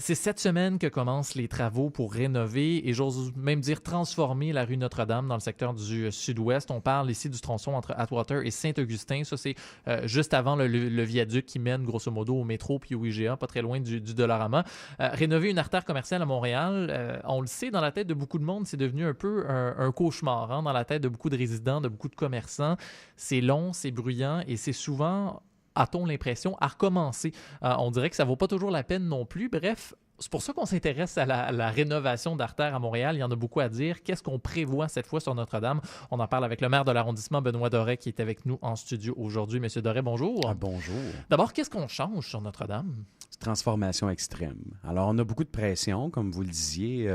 C'est cette semaine que commencent les travaux pour rénover et j'ose même dire transformer la rue Notre-Dame dans le secteur du sud-ouest. On parle ici du tronçon entre Atwater et Saint-Augustin. Ça, c'est juste avant le viaduc qui mène grosso modo au métro puis au IGA, pas très loin du Dollarama. Rénover une artère commerciale à Montréal, on le sait, dans la tête de beaucoup de monde, c'est devenu un peu un cauchemar. Hein? Dans la tête de beaucoup de résidents, de beaucoup de commerçants. C'est long, c'est bruyant et c'est souvent, a-t-on l'impression, à recommencer. On dirait que ça ne vaut pas toujours la peine non plus. Bref, c'est pour ça qu'on s'intéresse à la rénovation d'artères à Montréal. Il y en a beaucoup à dire. Qu'est-ce qu'on prévoit cette fois sur Notre-Dame? On en parle avec le maire de l'arrondissement, Benoît Doré, qui est avec nous en studio aujourd'hui. Monsieur Doré, bonjour. Bonjour. D'abord, qu'est-ce qu'on change sur Notre-Dame? Transformation extrême. Alors, on a beaucoup de pression, comme vous le disiez.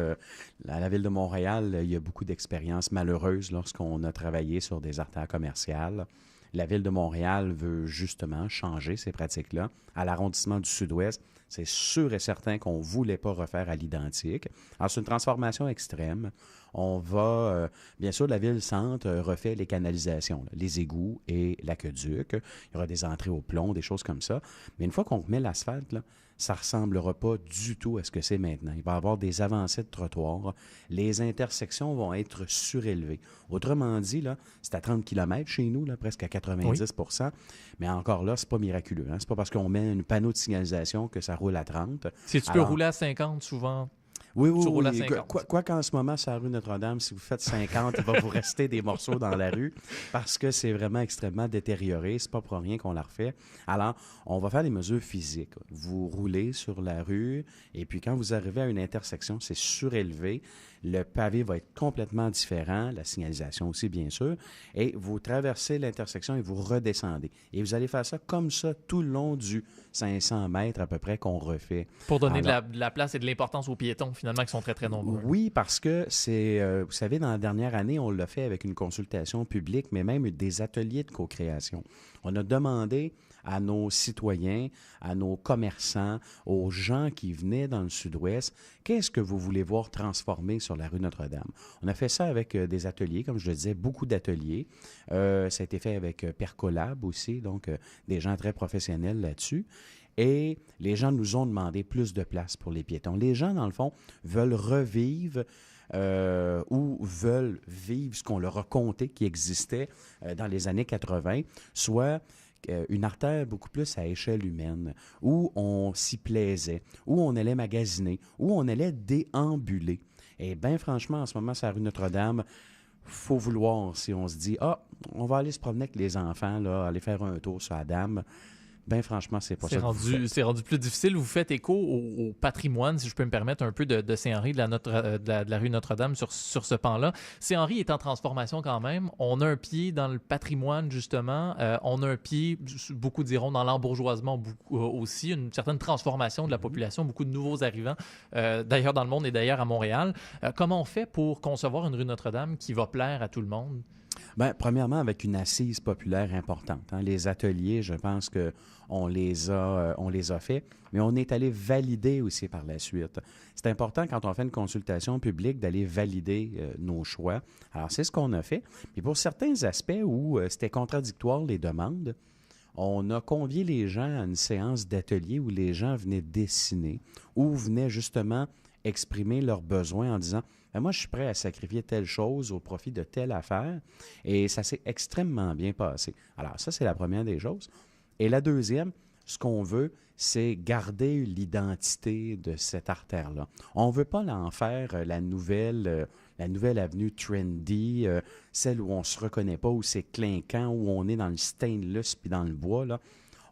À la Ville de Montréal, il y a beaucoup d'expériences malheureuses lorsqu'on a travaillé sur des artères commerciales. La Ville de Montréal veut justement changer ces pratiques-là. À l'arrondissement du Sud-Ouest, c'est sûr et certain qu'on ne voulait pas refaire à l'identique. Alors, c'est une transformation extrême. On va, bien sûr, la Ville-Centre refait les canalisations, là, les égouts et l'aqueduc. Il y aura des entrées au plomb, des choses comme ça. Mais une fois qu'on remet l'asphalte, là, ça ne ressemblera pas du tout à ce que c'est maintenant. Il va y avoir des avancées de trottoirs. Les intersections vont être surélevées. Autrement dit, là, c'est à 30 km chez nous, là, presque à 90 %. Mais encore là, c'est pas miraculeux. Hein? C'est pas parce qu'on met un panneau de signalisation que ça roule à 30. Si tu peux rouler à 50 souvent. Oui, Tu roules à oui. 50. Quoi qu'en ce moment, sur la rue Notre-Dame, si vous faites 50, il va vous rester des morceaux dans la rue parce que c'est vraiment extrêmement détérioré. C'est pas pour rien qu'on la refait. Alors, on va faire des mesures physiques. Vous roulez sur la rue et puis quand vous arrivez à une intersection, c'est surélevé. Le pavé va être complètement différent, la signalisation aussi, bien sûr. Et vous traversez l'intersection et vous redescendez. Et vous allez faire ça comme ça tout le long du 500 mètres à peu près qu'on refait. Pour donner de la place et de l'importance aux piétons, finalement, qui sont très, très nombreux. Oui, parce que c'est, vous savez, dans la dernière année, on l'a fait avec une consultation publique, mais même des ateliers de co-création. On a demandé à nos citoyens, à nos commerçants, aux gens qui venaient dans le Sud-Ouest, qu'est-ce que vous voulez voir transformer sur la rue Notre-Dame? On a fait ça avec des ateliers, comme je le disais, beaucoup d'ateliers. Ça a été fait avec Percolab aussi, donc des gens très professionnels là-dessus. Et les gens nous ont demandé plus de place pour les piétons. Les gens, dans le fond, veulent revivre ou veulent vivre ce qu'on leur a conté qui existait dans les années 80, soit une artère beaucoup plus à échelle humaine, où on s'y plaisait, où on allait magasiner, où on allait déambuler. Et bien franchement, en ce moment, sur la rue Notre-Dame, faut vouloir, si on se dit, on va aller se promener avec les enfants, là, aller faire un tour sur la Dame. Ben franchement, c'est pas ça. C'est rendu plus difficile. Vous faites écho au patrimoine, si je peux me permettre, un peu de Saint-Henri, de la rue Notre-Dame sur ce pan-là. Saint-Henri est en transformation quand même. On a un pied dans le patrimoine, justement. On a un pied, beaucoup diront, dans l'embourgeoisement aussi, une certaine transformation de la population, beaucoup de nouveaux arrivants, d'ailleurs dans le monde et d'ailleurs à Montréal. Comment on fait pour concevoir une rue Notre-Dame qui va plaire à tout le monde? Bien, premièrement, avec une assise populaire importante. Hein. Les ateliers, je pense qu'on les a faits, mais on est allé valider aussi par la suite. C'est important, quand on fait une consultation publique, d'aller valider nos choix. Alors, c'est ce qu'on a fait. Puis pour certains aspects où c'était contradictoire, les demandes, on a convié les gens à une séance d'atelier où les gens venaient dessiner, ou venaient justement exprimer leurs besoins en disant « Moi, je suis prêt à sacrifier telle chose au profit de telle affaire. » Et ça s'est extrêmement bien passé. Alors, ça, c'est la première des choses. Et la deuxième, ce qu'on veut, c'est garder l'identité de cette artère-là. On ne veut pas en faire la nouvelle avenue trendy, celle où on ne se reconnaît pas, où c'est clinquant, où on est dans le stainless puis dans le bois, là.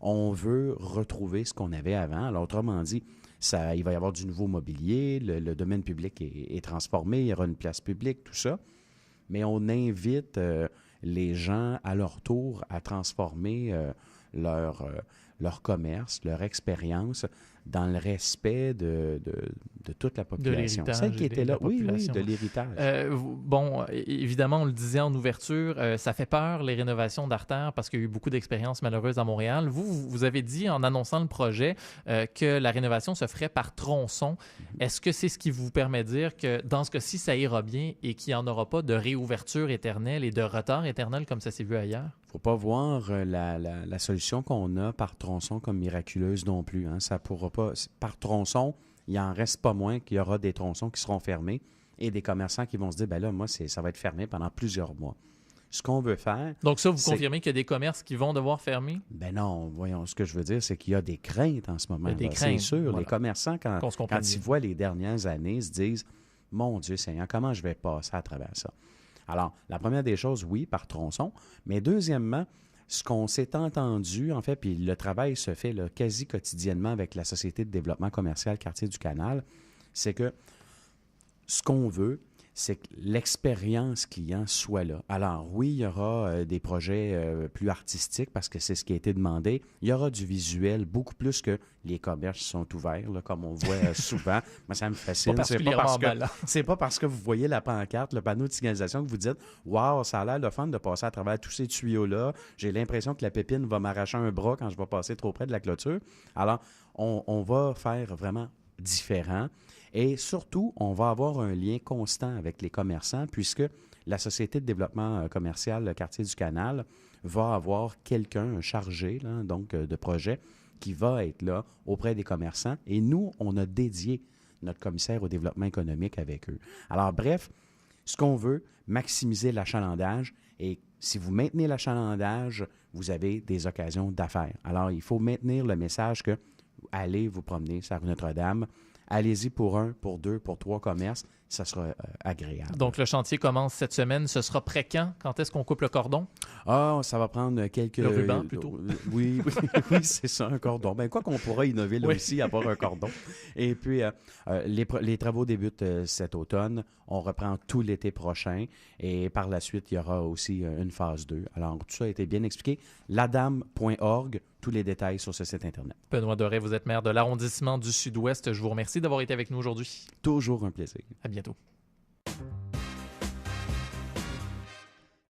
On veut retrouver ce qu'on avait avant. Alors, autrement dit, il va y avoir du nouveau mobilier, le domaine public est transformé, il y aura une place publique, tout ça. Mais on invite les gens à leur tour à transformer leur commerce, leur expérience dans le respect de toute la population. Celle qui était là, oui, de l'héritage. Évidemment, on le disait en ouverture, ça fait peur, les rénovations d'artères, parce qu'il y a eu beaucoup d'expériences malheureuses à Montréal. Vous avez dit, en annonçant le projet, que la rénovation se ferait par tronçon. Est-ce que c'est ce qui vous permet de dire que, dans ce cas-ci, ça ira bien et qu'il n'y en aura pas de réouverture éternelle et de retard éternel comme ça s'est vu ailleurs? Il ne faut pas voir la solution qu'on a par tronçon comme miraculeuse non plus. Hein. Ça pourra pas. Par tronçon, il n'en reste pas moins qu'il y aura des tronçons qui seront fermés et des commerçants qui vont se dire, ben là, moi, ça va être fermé pendant plusieurs mois. Ce qu'on veut faire... Donc ça, vous confirmez qu'il y a des commerces qui vont devoir fermer? Ben non, voyons, ce que je veux dire, c'est qu'il y a des craintes en ce moment. Des C'est craintes, sûr, voilà. les commerçants, quand ils voient les dernières années, ils se disent, mon Dieu Seigneur, comment je vais passer à travers ça? Alors, la première des choses, oui, par tronçon, mais deuxièmement, ce qu'on s'est entendu, en fait, puis le travail se fait là, quasi quotidiennement avec la Société de développement commercial Quartier du Canal, c'est que ce qu'on veut, c'est que l'expérience client soit là. Alors oui, il y aura des projets plus artistiques parce que c'est ce qui a été demandé. Il y aura du visuel, beaucoup plus que les commerces sont ouverts, là, comme on voit souvent. Moi, ça me fascine. C'est pas parce que vous voyez la pancarte, le panneau de signalisation que vous dites « Wow, ça a l'air le fun de passer à travers tous ces tuyaux-là. J'ai l'impression que la pépine va m'arracher un bras quand je vais passer trop près de la clôture. » Alors, on va faire vraiment différent. Et surtout, on va avoir un lien constant avec les commerçants puisque la Société de développement commercial Quartier du Canal va avoir quelqu'un chargé là, donc, de projet qui va être là auprès des commerçants. Et nous, on a dédié notre commissaire au développement économique avec eux. Alors bref, ce qu'on veut, maximiser l'achalandage. Et si vous maintenez l'achalandage, vous avez des occasions d'affaires. Alors, il faut maintenir le message que allez vous promener sur la rue Notre-Dame. Allez-y pour 1, pour 2, pour 3 commerces. Ça sera agréable. Donc, le chantier commence cette semaine. Ce sera prêt quand? Quand est-ce qu'on coupe le cordon? Ah, ça va prendre quelques... Le ruban, plutôt. Oui, c'est ça, un cordon. Ben, quoi qu'on pourra innover là aussi, avoir un cordon. Et puis, les travaux débutent cet automne. On reprend tout l'été prochain. Et par la suite, il y aura aussi une phase 2. Alors, tout ça a été bien expliqué. ladam.org, tous les détails sur ce site Internet. Benoît Doré, vous êtes maire de l'arrondissement du Sud-Ouest. Je vous remercie d'avoir été avec nous aujourd'hui. Toujours un plaisir. À bientôt.